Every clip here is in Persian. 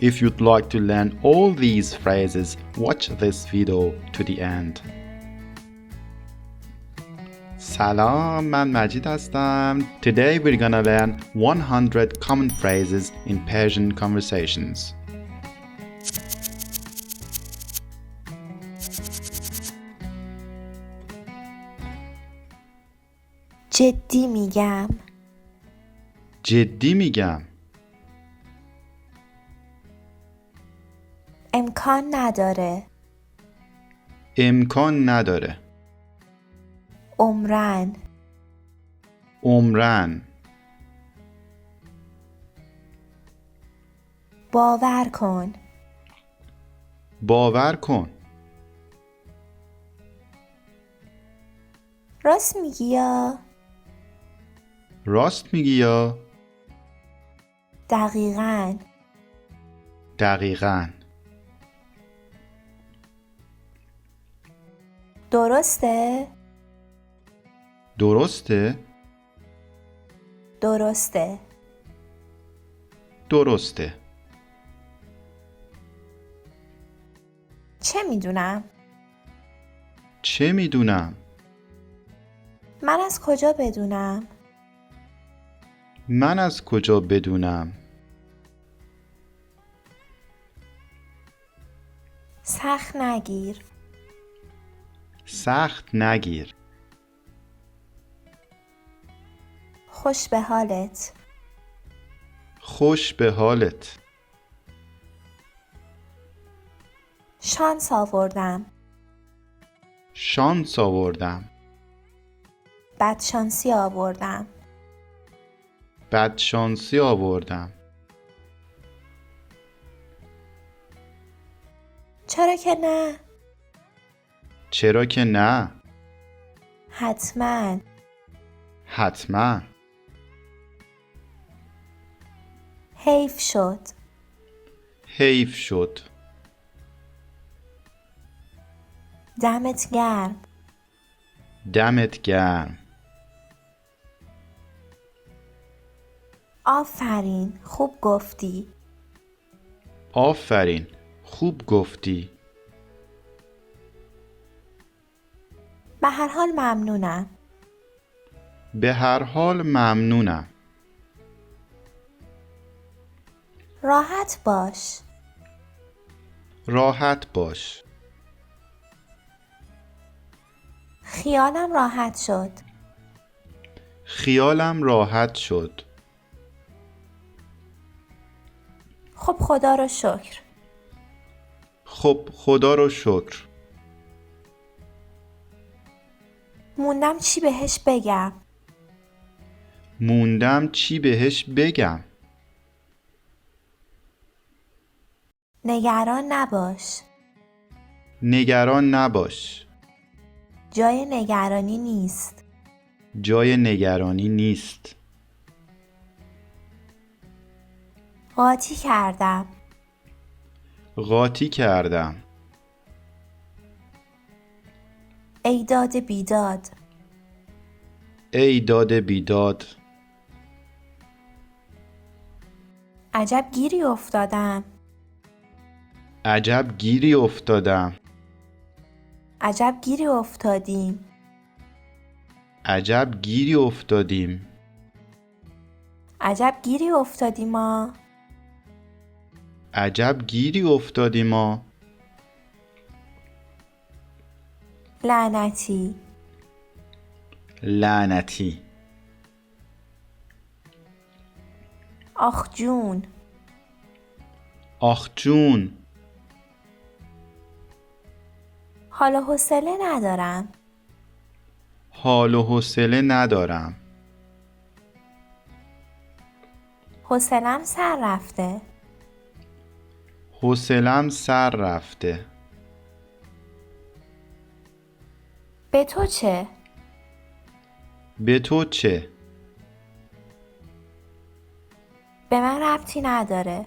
If you'd like to learn all these phrases, watch this video to the end. سلام، من مجید هستم. Today we're gonna learn 100 common phrases in Persian conversations. جدی میگم. جدی میگم. امکان نداره. امکان نداره. عمرن. عمرن. باور کن. باور کن. راست میگی یا؟ راست میگی یا؟ دقیقاً. دقیقاً. درسته؟ درسته؟ درسته. درسته. چه میدونم؟ چه میدونم؟ من از کجا بدونم؟ من از کجا بدونم؟ سخت نگیر. سخت نگیر. خوش به حالت. خوش به حالت. شانس آوردم. شانس آوردم. بدشانسی آوردم. بدشانسی آوردم. چرا که نه؟ چرا که نه؟ حتما. حتما. حیف شد. حیف شد. دمت گرم. دمت گرم. آفرین، خوب گفتی. آفرین، خوب گفتی. به هر حال ممنونم. به هر حال ممنونم. راحت باش. راحت باش. خیالم راحت شد. خیالم راحت شد. خب خدا رو شکر. خب خدا رو شکر. موندم چی بهش بگم. موندم چی بهش بگم. نگران نباش. نگران نباش. جای نگرانی نیست. جای نگرانی نیست. قاطی کردم. قاطی کردم. ای داد بیداد. ای داد بیداد. عجب گیری افتادم. عجب گیری افتادم. عجب گیری افتادیم. عجب گیری افتادیم. عجب گیری افتادیم ما. عجب گیری افتادیم ما. لعنتی. لعنتی. آخ جون. آخ جون. حال و حوصله ندارم. حال و حوصله ندارم. حوصله‌ام سر رفته. حوصله‌ام سر رفته. به تو چه؟ به تو چه؟ به من ربطی نداره.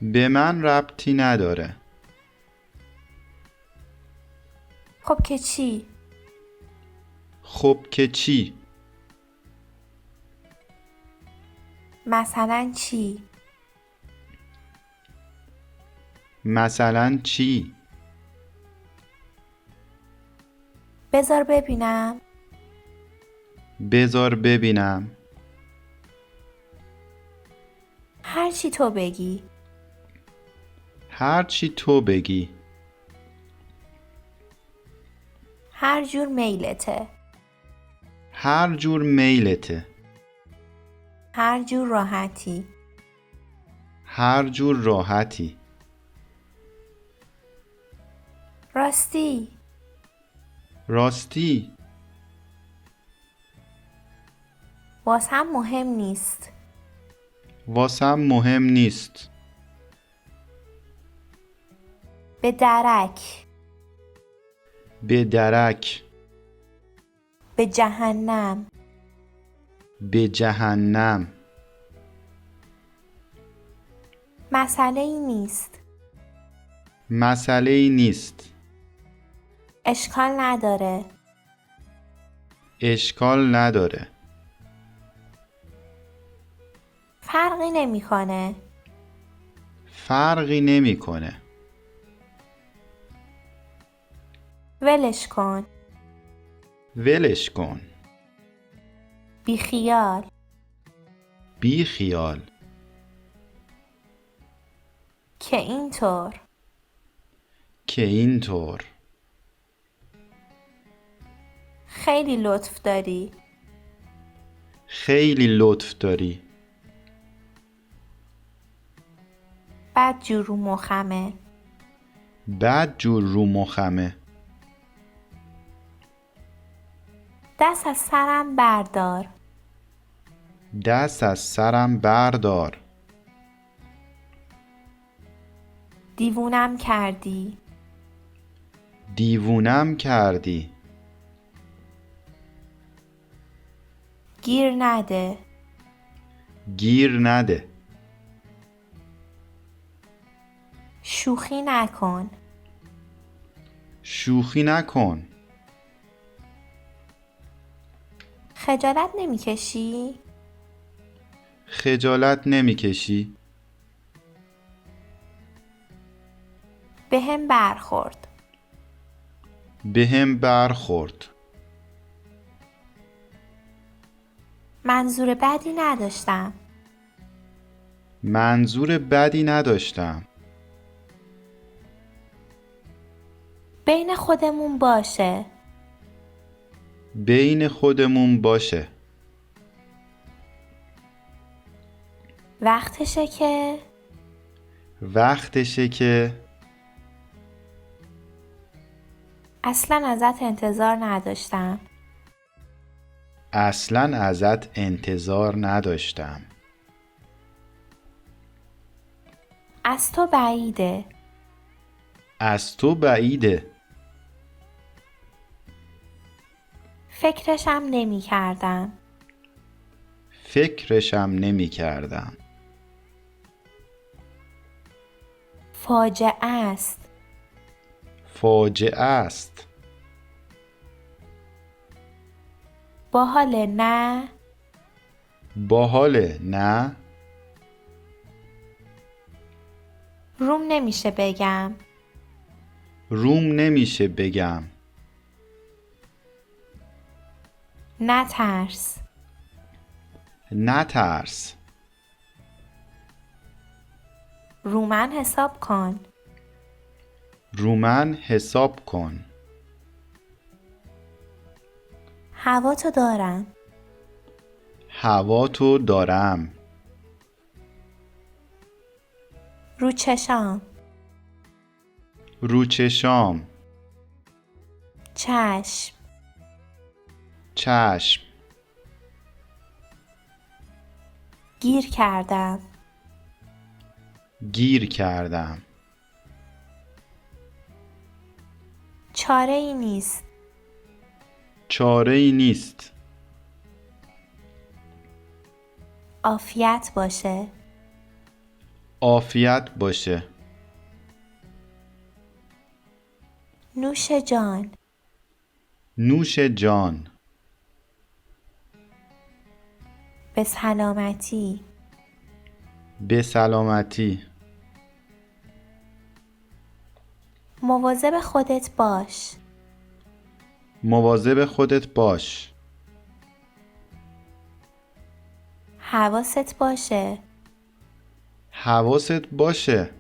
به من ربطی نداره. خب که چی؟ خب که چی؟ مثلا چی؟ مثلا چی؟ بذار ببینم. بذار ببینم. هر چی تو بگی. هر چی تو بگی. هر جور میلته. هر جور میلته. هر جور راحتی. هر جور راحتی. راستی. راستی. واسم مهم نیست. واسم مهم نیست. به درک. به درک. به جهنم. به جهنم. مسئله ای نیست. مسئله ای نیست. اشکال نداره. اشکال نداره. فرقی نمیکنه. فرقی نمیکنه. ولش کن. ولش کن. بی خیال. بی خیال. که اینطور. که اینطور. خیلی لطف داری. خیلی لطف داری. بد جور رو مخمه. بد جور رو مخمه. دست از سرم بردار. دست از سرم بردار. دیوونم کردی. دیوونم کردی. گیر نده. گیر نده. شوخی نکن. شوخی نکن. خجالت نمیکشی؟ خجالت نمیکشی؟ بهم برخورد. بهم برخورد. منظور بدی نداشتم. منظور بدی نداشتم. بین خودمون باشه. بین خودمون باشه. وقتشه که وقتشه که اصلا ازت انتظار نداشتم. اصلا ازت انتظار نداشتم. از تو بعیده. از تو بعیده. فکرشم نمی کردم. فکرشم نمی کردم. فاجعه است. فاجعه است. باحال نه؟ باحاله نه؟ روم نمیشه بگم. روم نمیشه بگم. نترس. نترس. رو من حساب کن. رو من حساب کن. هوا تو دارم. هوا تو دارم. رو چشام. رو چشام. چشم. چشم. گیر کردم. گیر کردم. چاره ای نیست. چاره ای نیست. عافیت باشه. عافیت باشه. نوش جان. نوش جان. به سلامتی. به سلامتی. مواظب خودت باش. مواظب خودت باش. حواست باشه. حواست باشه.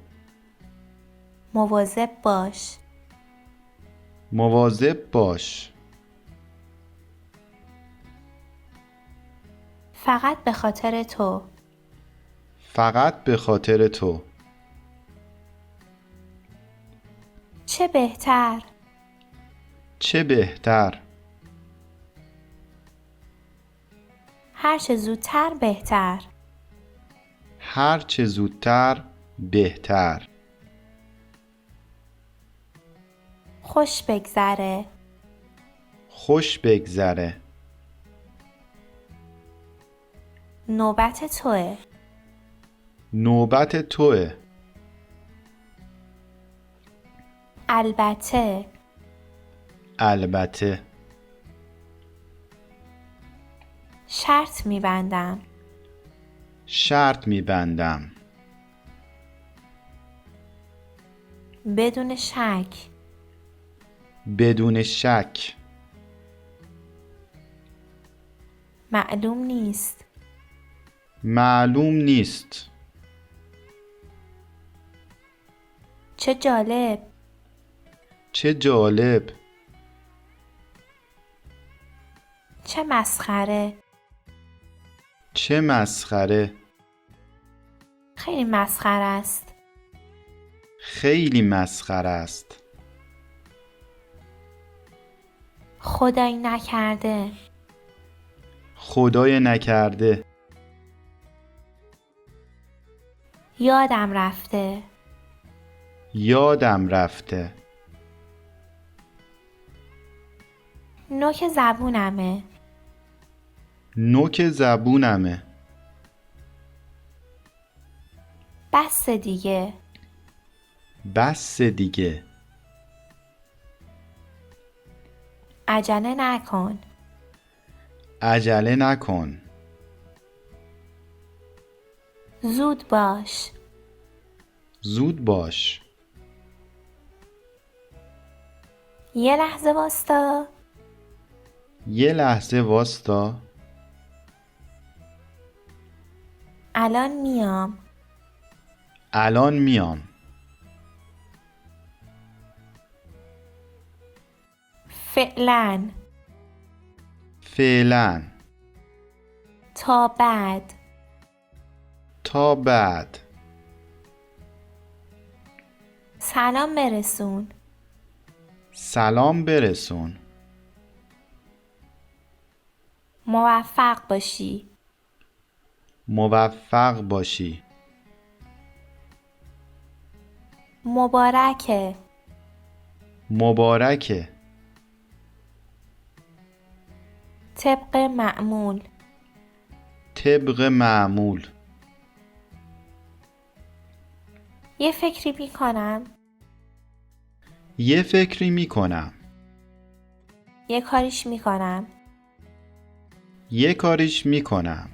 مواظب باش. مواظب باش. فقط به خاطر تو. فقط به خاطر تو. چه بهتر. چه بهتر. هر چه زودتر بهتر. هر چه زودتر بهتر. خوش بگذره. خوش بگذره. نوبت توه. نوبت توه. البته. البته. شرط میبندم. شرط میبندم. بدون شک. بدون شک. معلوم نیست. معلوم نیست. چه جالب. چه جالب. چه مسخره. چه مسخره. خیلی مسخره است. خیلی مسخره است. خدایی نکرده. خدای نکرده. یادم رفته. یادم رفته. نوک زبونمه. نوک زبونمه. بس دیگه. بس دیگه. عجله نکن. عجله نکن. زود باش. زود باش. یه لحظه واستا. یه لحظه واستا. الان میام. الان میام. فعلا. فعلا. تا بعد. تا بعد. سلام برسون. سلام برسون. موفق باشی. موفق باشی. مبارکه. مبارکه. طبق معمول. طبق معمول. یه فکری میکنم. یه فکری میکنم. یه کاریش میکنم. یه کاریش میکنم.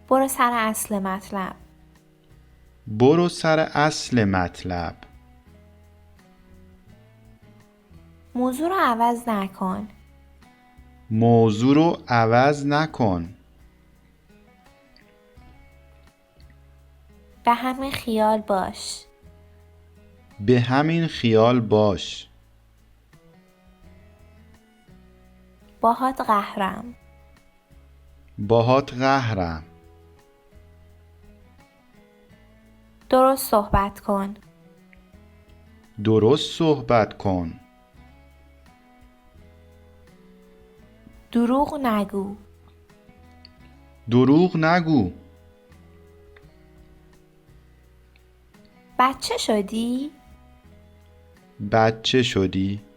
برو سر اصل مطلب. برو سر اصل مطلب. موضوع رو عوض نکن. موضوع رو عوض نکن. به همین خیال باش. به همین خیال باش. باهات قهرم. باهات قهرم. درست صحبت کن. درست صحبت کن. دروغ نگو. دروغ نگو. بچه شدی؟ بچه شدی.